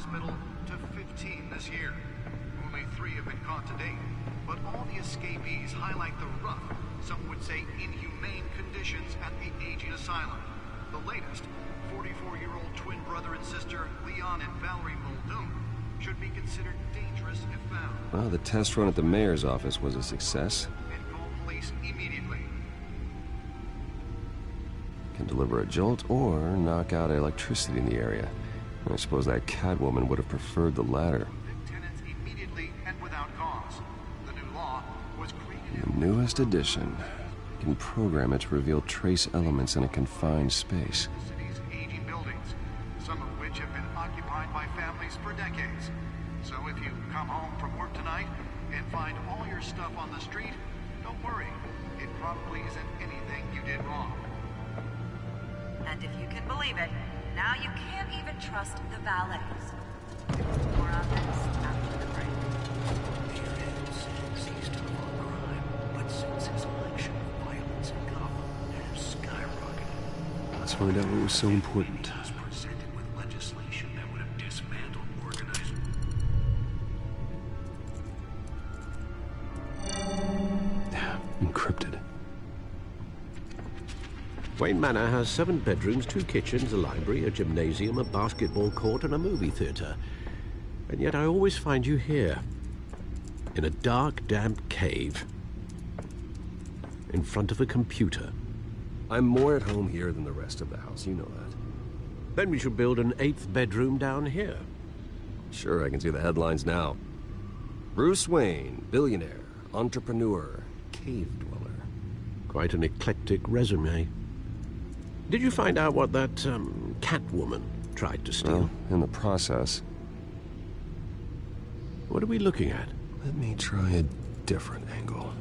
hospital to 15 this year. Only 3 have been caught to date, but all the escapees highlight the rough, some would say inhumane conditions at the aging asylum. The latest, 44-year-old twin brother and sister Leon and Valerie Muldoon, should be considered dangerous if found. Well, the test run at the mayor's office was a success. And call police immediately. Can deliver a jolt or knock out electricity in the area. I suppose that Catwoman would have preferred the latter. Tenants immediately and without cause. The new law was created The newest edition. You can program it to reveal trace elements in a confined space. the city's aging buildings, some of which have been occupied by families for decades. So if you come home from work tonight and find all your stuff on the street, don't worry. It probably isn't anything you did wrong. And if you can believe it, now you can't even trust the valets. More on this after the break. Seized him on crime, but since his election, violence in Gotham has skyrocketed. Let's find out what was so important. He was presented with legislation that would have dismantled organized. Encrypted. Wayne Manor has 7 bedrooms, 2 kitchens, a library, a gymnasium, a basketball court, and a movie theater. And yet I always find you here, in a dark, damp cave, in front of a computer. I'm more at home here than the rest of the house, you know that. Then we should build an 8th bedroom down here. Sure, I can see the headlines now. Bruce Wayne, billionaire, entrepreneur, cave dweller. Quite an eclectic resume. Did you find out what that, Catwoman tried to steal? Well, in the process. What are we looking at? Let me try a different angle.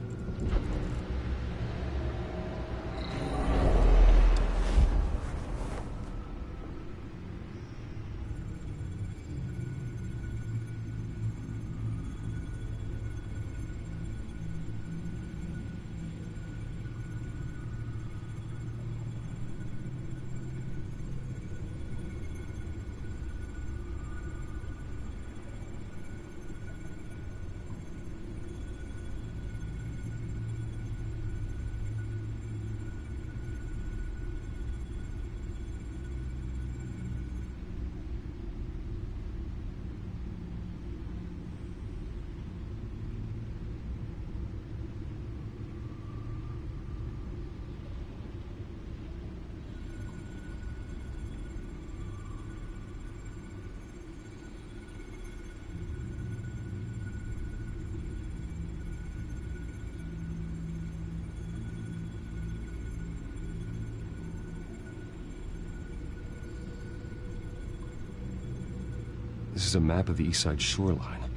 This is a map of the east side shoreline.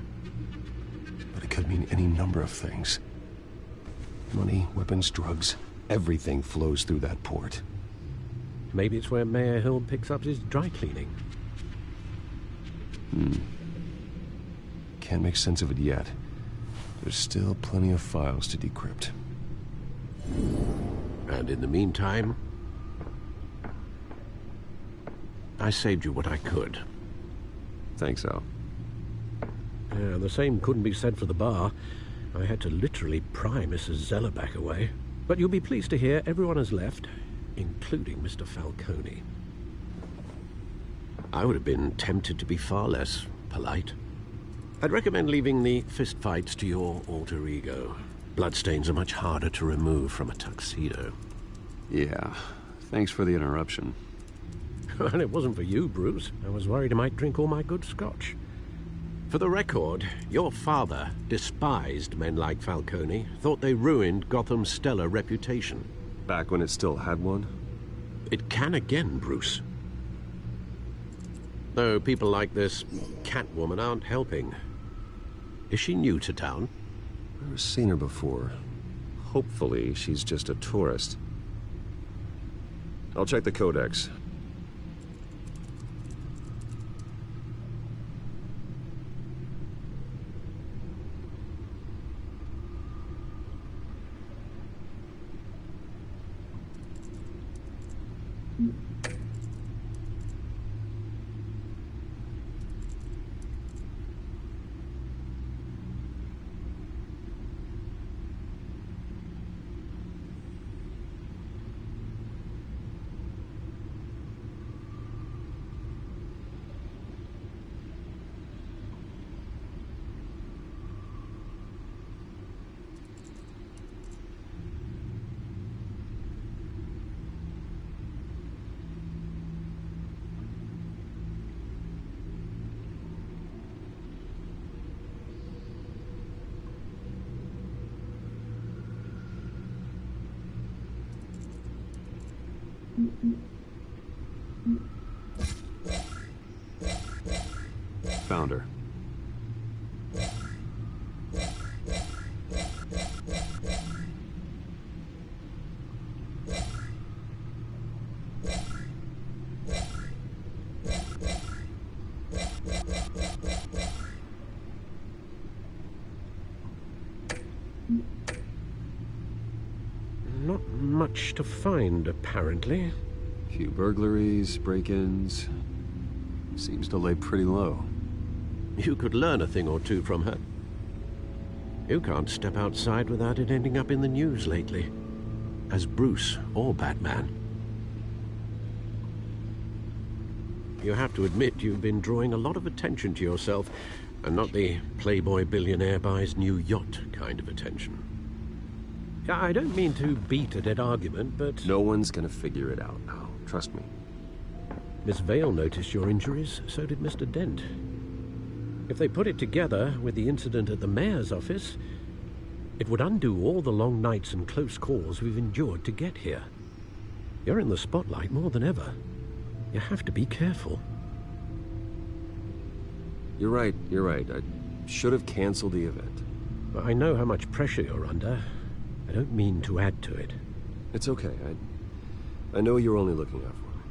But it could mean any number of things. Money, weapons, drugs, everything flows through that port. Maybe it's where Mayor Hill picks up his dry cleaning. Can't make sense of it yet. There's still plenty of files to decrypt. And in the meantime, I saved you what I could. Thanks, Al. Yeah, the same couldn't be said for the bar. I had to literally pry Mrs. Zeller back away. But you'll be pleased to hear everyone has left, including Mr. Falcone. I would have been tempted to be far less polite. I'd recommend leaving the fistfights to your alter ego. Bloodstains are much harder to remove from a tuxedo. Yeah, thanks for the interruption. And it wasn't for you, Bruce. I was worried I might drink all my good scotch. For the record, your father despised men like Falcone, thought they ruined Gotham's stellar reputation. Back when it still had one? It can again, Bruce. Though people like this Catwoman aren't helping. Is she new to town? Never seen her before. Hopefully, she's just a tourist. I'll check the codex. Found her. Not much to find, apparently. Few burglaries, break-ins. Seems to lay pretty low. You could learn a thing or two from her. You can't step outside without it ending up in the news lately. As Bruce or Batman. You have to admit you've been drawing a lot of attention to yourself, and not the playboy billionaire buys new yacht kind of attention. I don't mean to beat a dead argument, but... No one's gonna figure it out now. Trust me. Miss Vale noticed your injuries, so did Mr. Dent. If they put it together with the incident at the mayor's office, it would undo all the long nights and close calls we've endured to get here. You're in the spotlight more than ever. You have to be careful. You're right. I should have canceled the event. I know how much pressure you're under. I don't mean to add to it. It's okay. I know you're only looking out for me.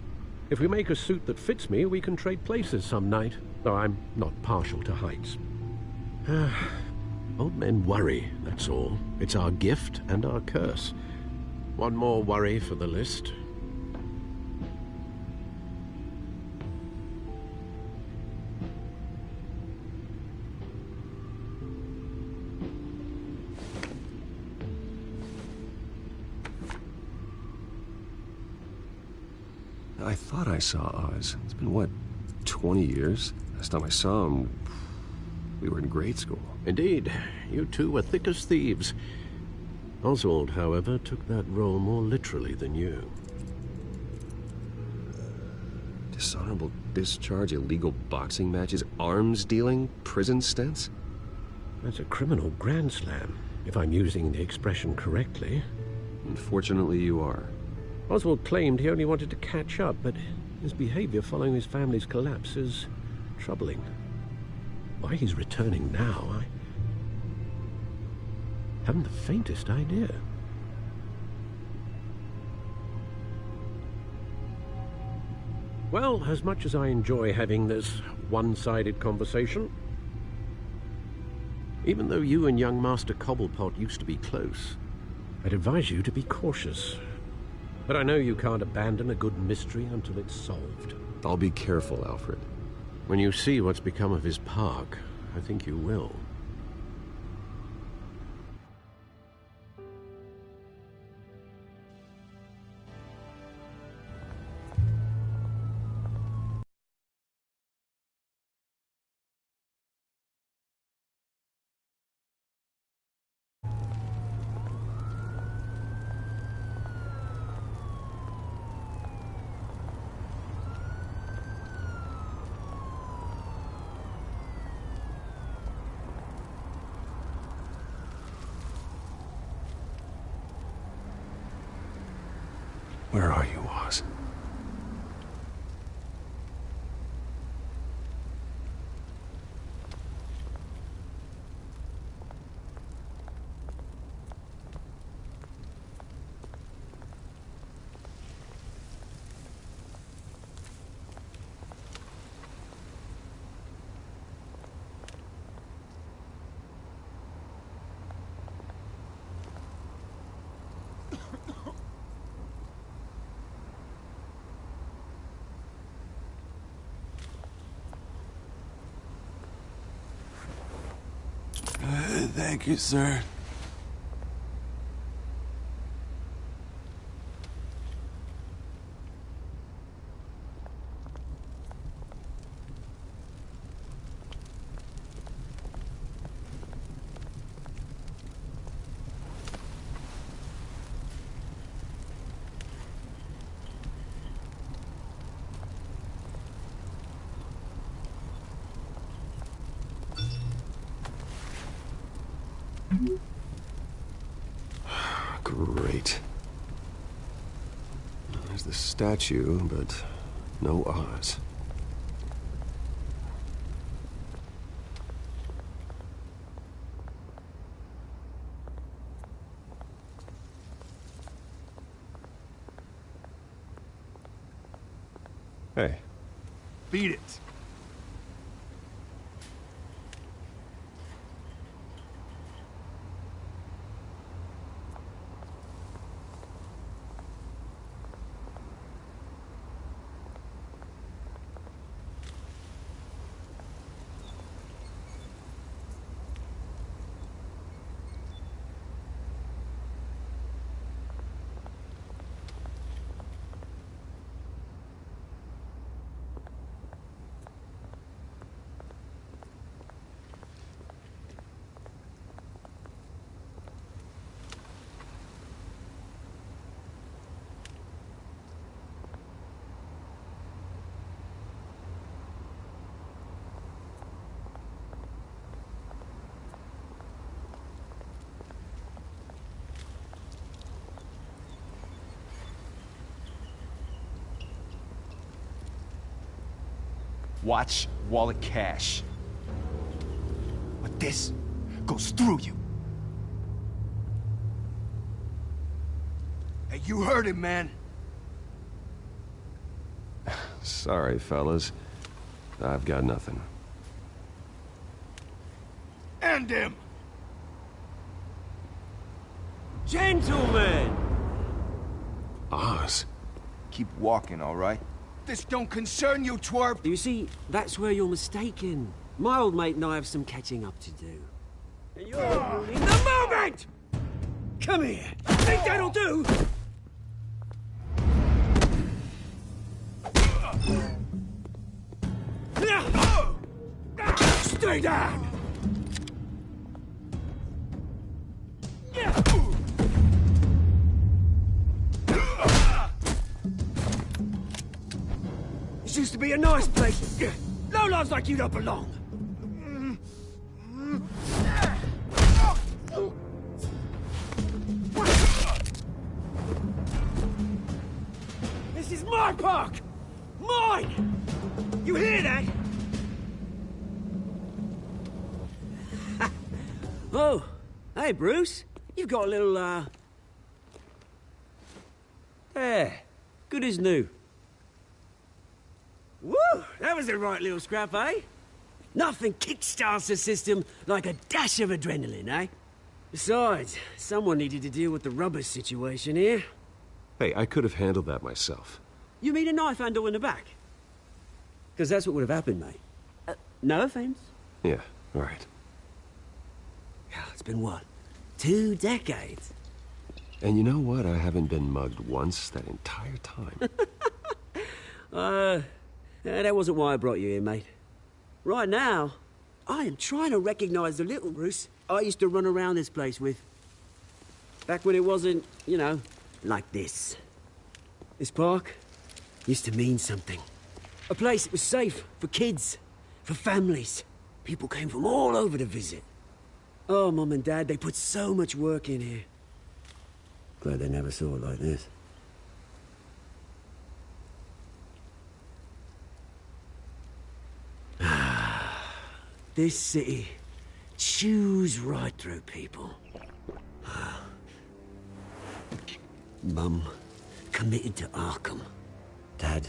If we make a suit that fits me, we can trade places some night. Though I'm not partial to heights. Old men worry, that's all. It's our gift and our curse. One more worry for the list. I thought I saw Oz. It's been, what, 20 years? Last time I saw him, we were in grade school. Indeed, you two were thick as thieves. Oswald, however, took that role more literally than you. Dishonorable discharge, illegal boxing matches, arms dealing, prison stints? That's a criminal grand slam, if I'm using the expression correctly. Unfortunately, you are. Oswald claimed he only wanted to catch up, but his behavior following his family's collapse is troubling. Why he's returning now, I haven't the faintest idea. Well, as much as I enjoy having this one-sided conversation, even though you and young Master Cobblepot used to be close, I'd advise you to be cautious. But I know you can't abandon a good mystery until it's solved. I'll be careful, Alfred. When you see what's become of his park, I think you will. Where are you, Oz? Thank you, sir. the statue, but no Oz. Hey. Beat it. Watch wallet cash. But this goes through you. Hey, you heard him, man. Sorry, fellas. I've got nothing. End him! Gentlemen! Oz? Keep walking, all right? This don't concern you, twerp! You see, that's where you're mistaken. My old mate and I have some catching up to do. And you're ruining the moment! Come here! Think that'll do? Stay down! This used to be a nice place. No lives like you don't belong. This is my park! Mine! You hear that? Oh, hey, Bruce. You've got a little, There. Good as new. Woo! That was the right little scrap, eh? Nothing kickstarts the system like a dash of adrenaline, eh? Besides, someone needed to deal with the rubber situation here. Hey, I could have handled that myself. You mean a knife handle in the back? Because that's what would have happened, mate. No offense. Yeah, all right. It's been what? 2 decades? And you know what? I haven't been mugged once that entire time. That wasn't why I brought you here, mate. Right now, I am trying to recognize the little Bruce I used to run around this place with. Back when it wasn't, you know, like this. This park used to mean something. A place that was safe for kids, for families. People came from all over to visit. Oh, Mum and Dad, they put so much work in here. Glad they never saw it like this. This city chews right through people. Mum committed to Arkham. Dad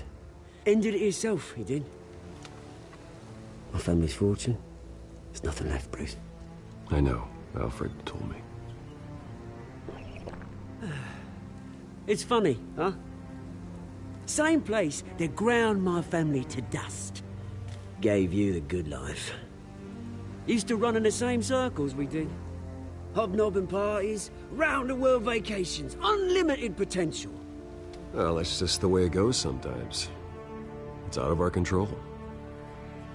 ended it himself, he did. My family's fortune, there's nothing left, Bruce. I know. Alfred told me. It's funny, huh? Same place that ground my family to dust. Gave you the good life. Used to run in the same circles we did. Hobnobbing parties, round-the-world vacations, unlimited potential. Well, that's just the way it goes sometimes. It's out of our control.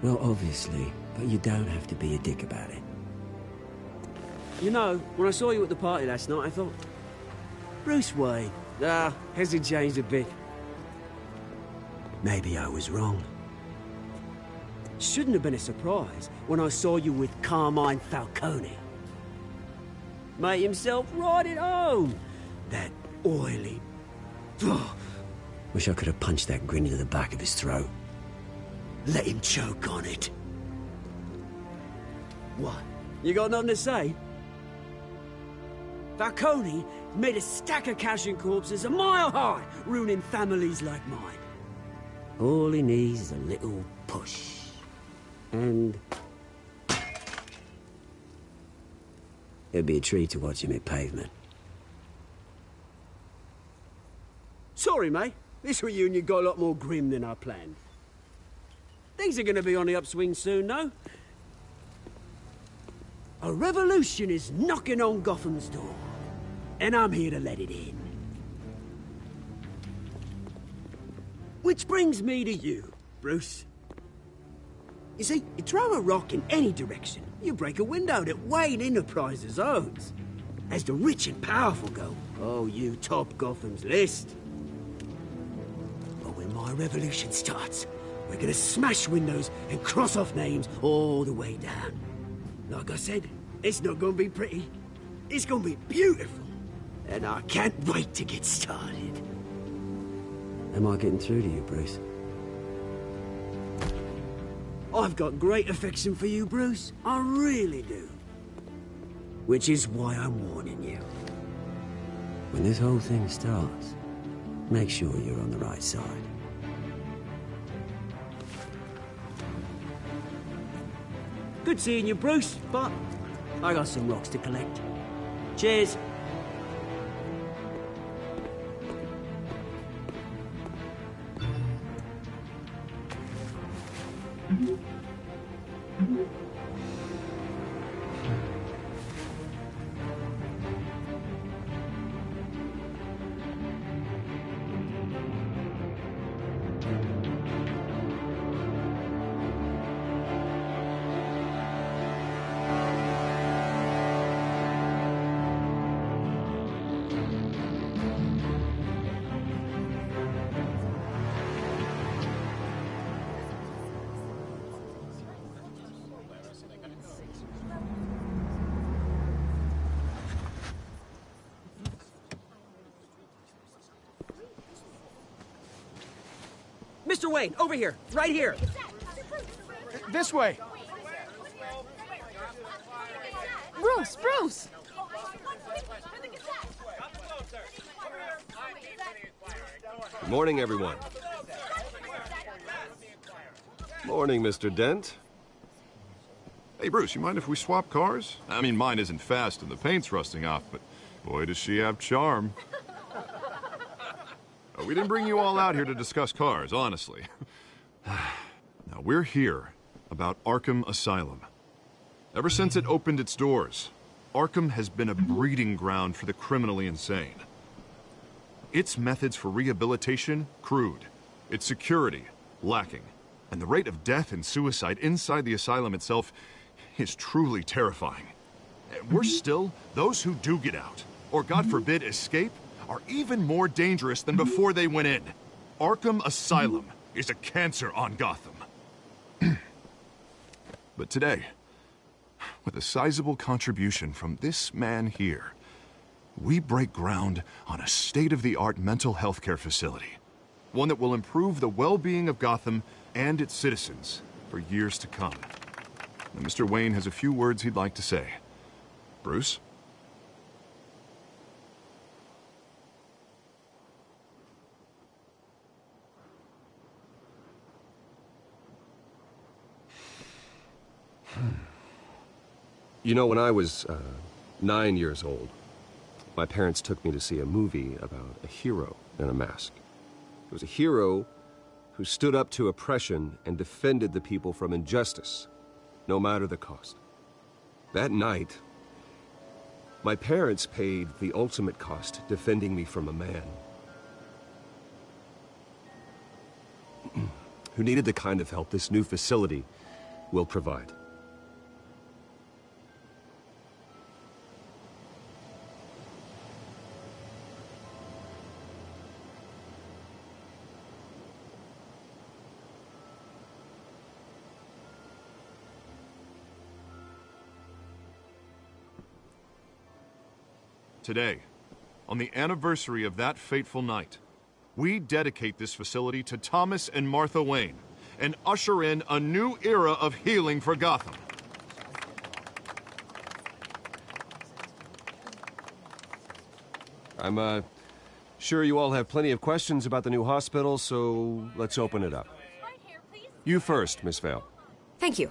Well, obviously, but you don't have to be a dick about it. You know, when I saw you at the party last night, I thought, Bruce Wayne, hasn't changed a bit. Maybe I was wrong. Shouldn't have been a surprise when I saw you with Carmine Falcone. Made himself right at home. That oily, Wish I could have punched that grin into the back of his throat. Let him choke on it. What? You got nothing to say? Falcone made a stack of cash and corpses a mile high, ruining families like mine. All he needs is a little push. And... it'd be a treat to watch him hit pavement. Sorry, mate. This reunion got a lot more grim than I planned. Things are going to be on the upswing soon, though. A revolution is knocking on Gotham's door, and I'm here to let it in. Which brings me to you, Bruce. You see, you throw a rock in any direction, you break a window that Wayne Enterprises owns. As the rich and powerful go, oh, you top Gotham's list. But when my revolution starts, we're gonna smash windows and cross off names all the way down. Like I said, it's not gonna be pretty. It's gonna be beautiful. And I can't wait to get started. Am I getting through to you, Bruce? I've got great affection for you, Bruce. I really do. Which is why I'm warning you. When this whole thing starts, make sure you're on the right side. Good seeing you, Bruce, but I got some rocks to collect. Cheers. Mr. Wayne, over here, right here. This way. Bruce, Bruce! Good morning, everyone. Morning, Mr. Dent. Hey, Bruce, you mind if we swap cars? I mean, mine isn't fast and the paint's rusting off, but boy, does she have charm. We didn't bring you all out here to discuss cars, honestly. Now, we're here about Arkham Asylum. Ever since it opened its doors, Arkham has been a breeding ground for the criminally insane. Its methods for rehabilitation, crude. Its security, lacking. And the rate of death and suicide inside the asylum itself is truly terrifying. Worse still, those who do get out, or God forbid, escape, are even more dangerous than before they went in. Arkham Asylum is a cancer on Gotham. But today, with a sizable contribution from this man here, we break ground on a state-of-the-art mental health care facility. One that will improve the well-being of Gotham and its citizens for years to come. And Mr. Wayne has a few words he'd like to say. Bruce? You know, when I was 9 years old, my parents took me to see a movie about a hero in a mask. It was a hero who stood up to oppression and defended the people from injustice, no matter the cost. That night, my parents paid the ultimate cost defending me from a man who needed the kind of help this new facility will provide. Today, on the anniversary of that fateful night, we dedicate this facility to Thomas and Martha Wayne and usher in a new era of healing for Gotham. I'm, sure you all have plenty of questions about the new hospital, so let's open it up. You first, Miss Vale. Thank you.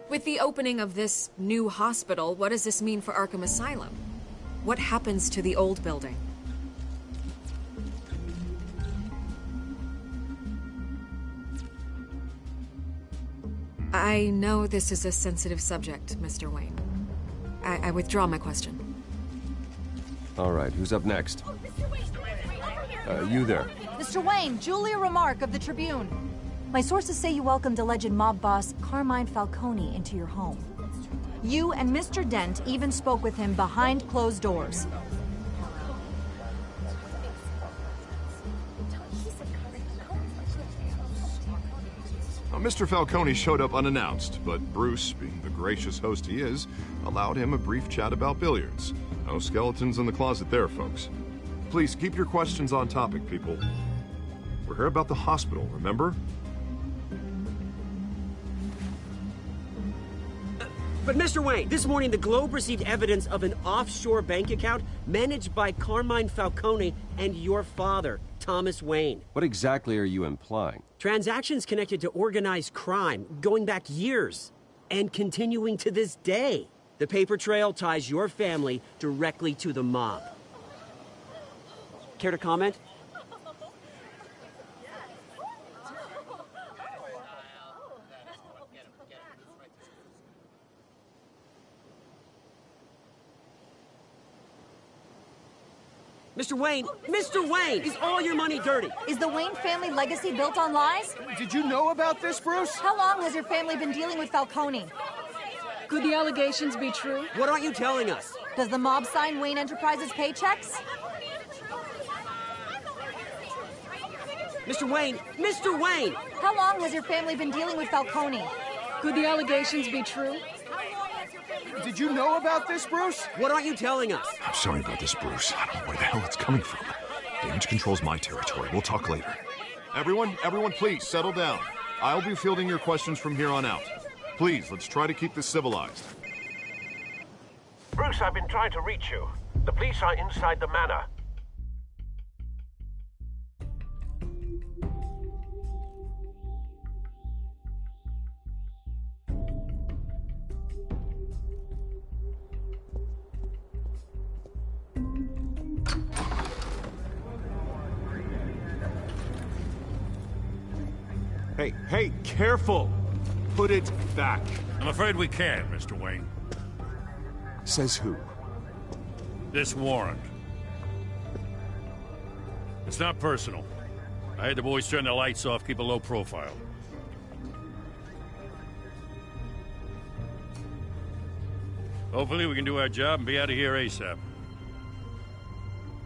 With the opening of this new hospital, what does this mean for Arkham Asylum? What happens to the old building? I know this is a sensitive subject, Mr. Wayne. I withdraw my question. All right, who's up next? You there. Mr. Wayne, Julia Remark of the Tribune. My sources say you welcomed alleged mob boss Carmine Falcone into your home. You and Mr. Dent even spoke with him behind closed doors. Now, Mr. Falcone showed up unannounced, but Bruce, being the gracious host he is, allowed him a brief chat about billiards. No skeletons in the closet there, folks. Please keep your questions on topic, people. We're here about the hospital, remember? But Mr. Wayne, this morning the Globe received evidence of an offshore bank account managed by Carmine Falcone and your father, Thomas Wayne. What exactly are you implying? Transactions connected to organized crime, going back years, and continuing to this day. The paper trail ties your family directly to the mob. Care to comment? Mr. Wayne! Mr. Wayne! Is all your money dirty? Is the Wayne family legacy built on lies? Did you know about this, Bruce? How long has your family been dealing with Falcone? Could the allegations be true? What aren't you telling us? Does the mob sign Wayne Enterprises paychecks? Mr. Wayne! Mr. Wayne! How long has your family been dealing with Falcone? Could the allegations be true? Did you know about this, Bruce? What aren't you telling us? I'm sorry about this, Bruce. I don't know where the hell it's coming from. Damage control's my territory. We'll talk later. Everyone, please, settle down. I'll be fielding your questions from here on out. Please, let's try to keep this civilized. Bruce, I've been trying to reach you. The police are inside the manor. Hey, careful! Put it back. I'm afraid we can't, Mr. Wayne. Says who? This warrant. It's not personal. I had the boys turn the lights off, keep a low profile. Hopefully we can do our job and be out of here ASAP.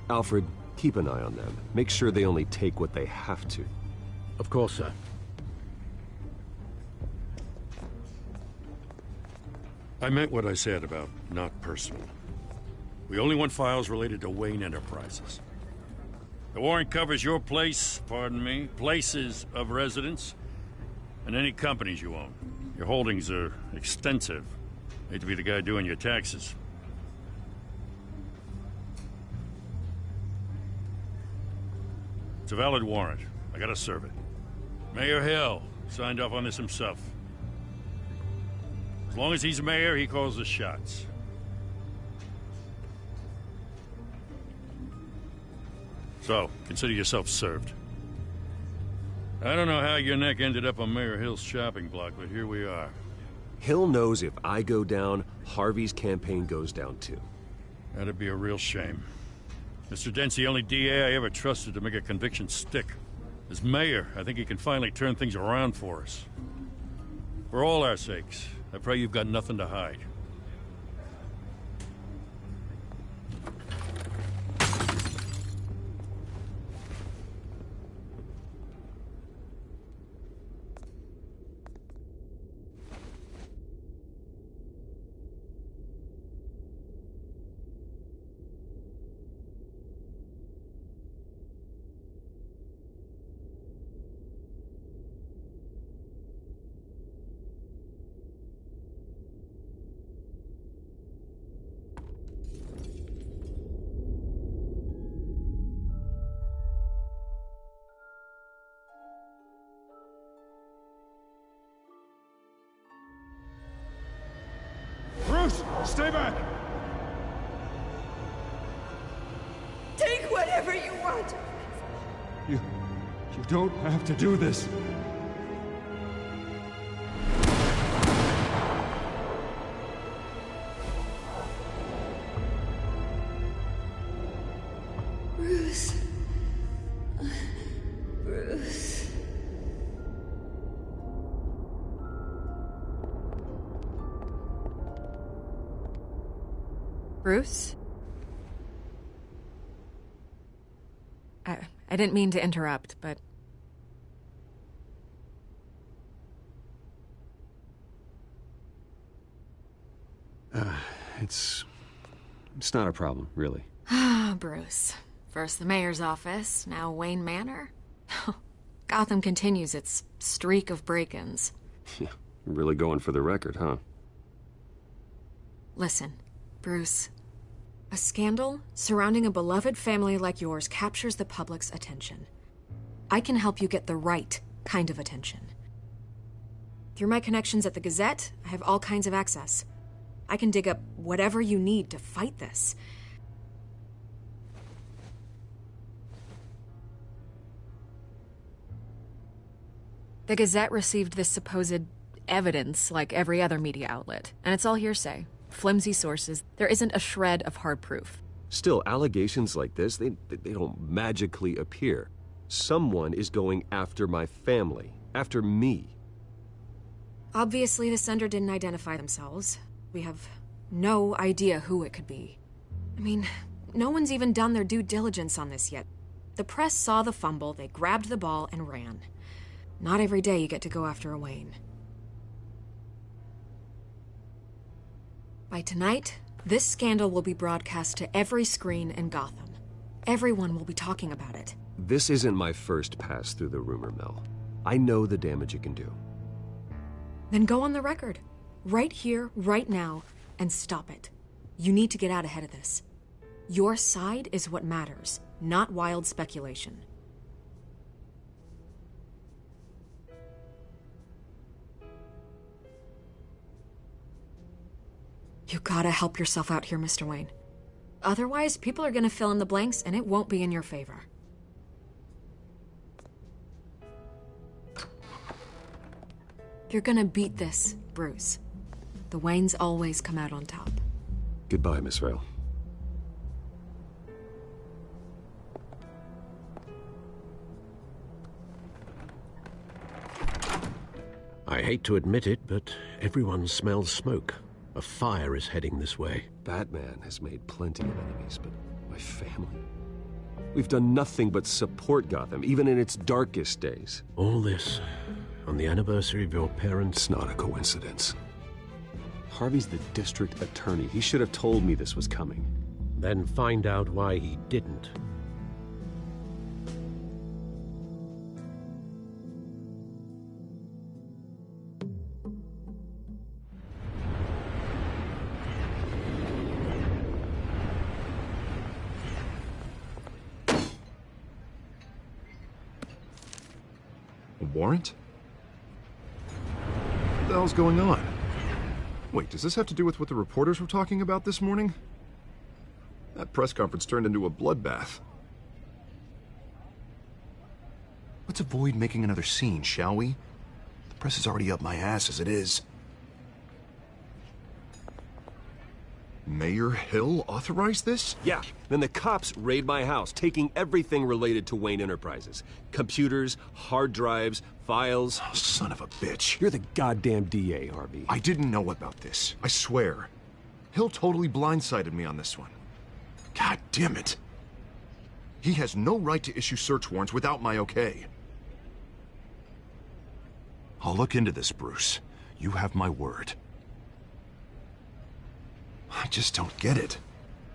Alfred, keep an eye on them. Make sure they only take what they have to. Of course, sir. I meant what I said about not personal. We only want files related to Wayne Enterprises. The warrant covers your place, pardon me, places of residence, and any companies you own. Your holdings are extensive. Hate to be the guy doing your taxes. It's a valid warrant. I gotta serve it. Mayor Hill signed off on this himself. As long as he's mayor, he calls the shots. So, consider yourself served. I don't know how your neck ended up on Mayor Hill's shopping block, but here we are. Hill knows if I go down, Harvey's campaign goes down too. That'd be a real shame. Mr. Dent's the only DA I ever trusted to make a conviction stick. As mayor, I think he can finally turn things around for us. For all our sakes, I pray you've got nothing to hide. Bruce, stay back! Take whatever you want. You don't have to do this. Bruce. Bruce. Bruce? I didn't mean to interrupt, but... It's not a problem, really. Ah, Bruce. First the mayor's office, now Wayne Manor. Gotham continues its streak of break-ins. Yeah, you're really going for the record, huh? Listen, Bruce. A scandal surrounding a beloved family like yours captures the public's attention. I can help you get the right kind of attention. Through my connections at the Gazette, I have all kinds of access. I can dig up whatever you need to fight this. The Gazette received this supposed evidence like every other media outlet, and it's all hearsay. Flimsy sources. There isn't a shred of hard proof. Still, allegations like this, they don't magically appear. Someone is going after my family, after me. Obviously, the sender didn't identify themselves. We have no idea who it could be. I mean, no one's even done their due diligence on this yet. The press saw the fumble, they grabbed the ball and ran. Not every day you get to go after a Wayne. By tonight, this scandal will be broadcast to every screen in Gotham. Everyone will be talking about it. This isn't my first pass through the rumor mill. I know the damage it can do. Then go on the record. Right here, right now, and stop it. You need to get out ahead of this. Your side is what matters, not wild speculation. You gotta help yourself out here, Mr. Wayne. Otherwise, people are gonna fill in the blanks, and it won't be in your favor. You're gonna beat this, Bruce. The Waynes always come out on top. Goodbye, Miss Rail. I hate to admit it, but everyone smells smoke. A fire is heading this way. Batman has made plenty of enemies, but my family? We've done nothing but support Gotham, even in its darkest days. All this on the anniversary of your parents'... It's not a coincidence. Harvey's the district attorney. He should have told me this was coming. Then find out why he didn't. Warrant? What the hell's going on? Wait, does this have to do with what the reporters were talking about this morning? That press conference turned into a bloodbath. Let's avoid making another scene, shall we? The press is already up my ass as it is. Mayor Hill authorized this? Yeah, then the cops raid my house, taking everything related to Wayne Enterprises. Computers, hard drives, files. Oh, son of a bitch. You're the goddamn DA, Harvey. I didn't know about this. I swear. Hill totally blindsided me on this one. God damn it. He has no right to issue search warrants without my okay. I'll look into this, Bruce. You have my word. I just don't get it.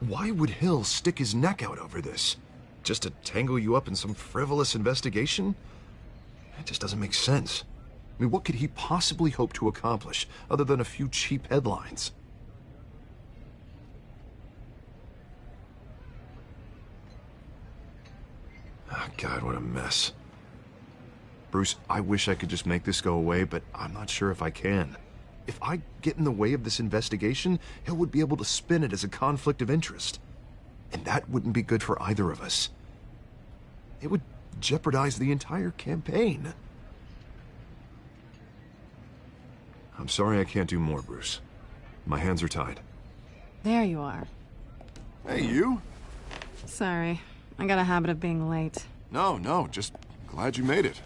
Why would Hill stick his neck out over this? Just to tangle you up in some frivolous investigation? It just doesn't make sense. I mean, what could he possibly hope to accomplish other than a few cheap headlines? Oh, God, what a mess. Bruce, I wish I could just make this go away, but I'm not sure if I can. If I get in the way of this investigation, Hill would be able to spin it as a conflict of interest. And that wouldn't be good for either of us. It would jeopardize the entire campaign. I'm sorry I can't do more, Bruce. My hands are tied. There you are. Hey, you? Sorry. I got a habit of being late. No, just glad you made it.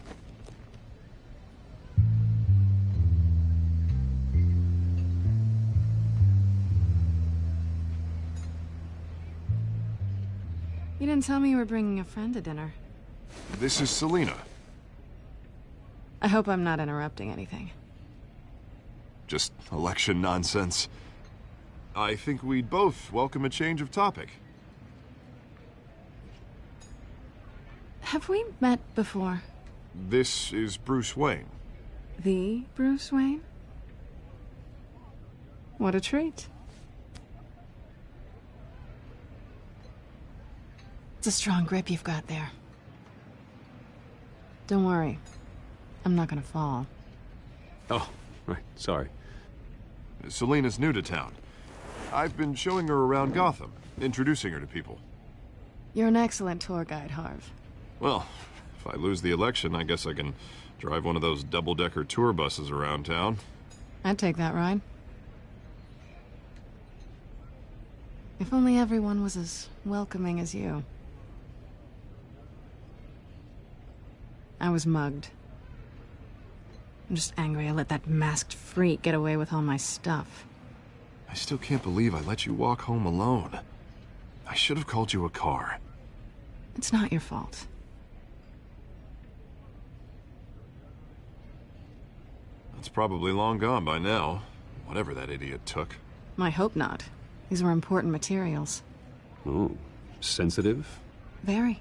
You didn't tell me you were bringing a friend to dinner. This is Selina. I hope I'm not interrupting anything. Just election nonsense. I think we'd both welcome a change of topic. Have we met before? This is Bruce Wayne. The Bruce Wayne? What a treat. It's a strong grip you've got there. Don't worry. I'm not gonna fall. Oh, right. Sorry. Selina's new to town. I've been showing her around Gotham, introducing her to people. You're an excellent tour guide, Harv. Well, if I lose the election, I guess I can drive one of those double-decker tour buses around town. I'd take that ride. If only everyone was as welcoming as you. I was mugged. I'm just angry I let that masked freak get away with all my stuff. I still can't believe I let you walk home alone. I should have called you a car. It's not your fault. It's probably long gone by now, whatever that idiot took. I hope not. These were important materials. Ooh, sensitive? Very.